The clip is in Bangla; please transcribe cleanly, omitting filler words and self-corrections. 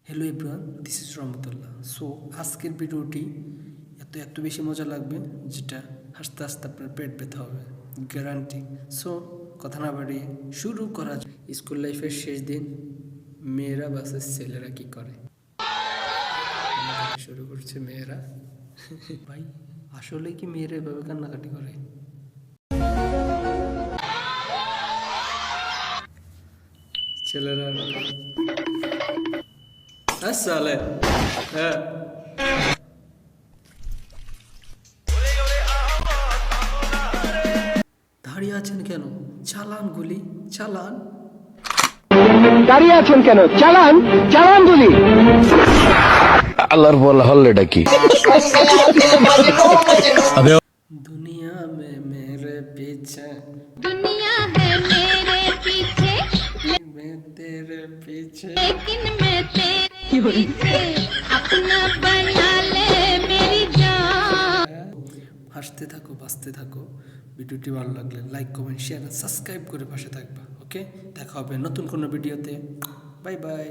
Hello everyone, this is Rahmatullah. So আজকের ভিডিওটি এত বেশি মজা লাগবে যেটা হাসতে হাসতে আপনার পেট ব্যথা হবে, গ্যারান্টি। সো কথা না বাড়িয়ে শুরু করা যাক। স্কুল লাইফের শেষ দিন, মেয়েরা বাসের ছেলেরা কি করে? কান্নাকাটি শুরু করছে মেয়েরা। ভাই, আসলে কি মেয়েরা এভাবে কান্নাকাটি করে? ছেলেরা সালে হ্যাঁ, দাঁড়িয়ে আছেন কেন? চালান গুলি, চালান। দাঁড়িয়ে আছেন কেন? চালান, চালান গুলি। আল্লাহর বলা হল্লেটা কি? दुनिया में मेरे पीछे, दुनिया है मेरे पीछे मैं तेरे पीछे। लेकिन मैं तेरे पीछे अपना बना ले मेरी जान। হাসতে থাকো, বাঁচতে থাকো। ভিডিওটি ভালো লাগলে লাইক, কমেন্ট, শেয়ার, সাবস্ক্রাইব করে পাশে থাকবা। ওকে, দেখা হবে নতুন কোনো ভিডিওতে। Bye bye.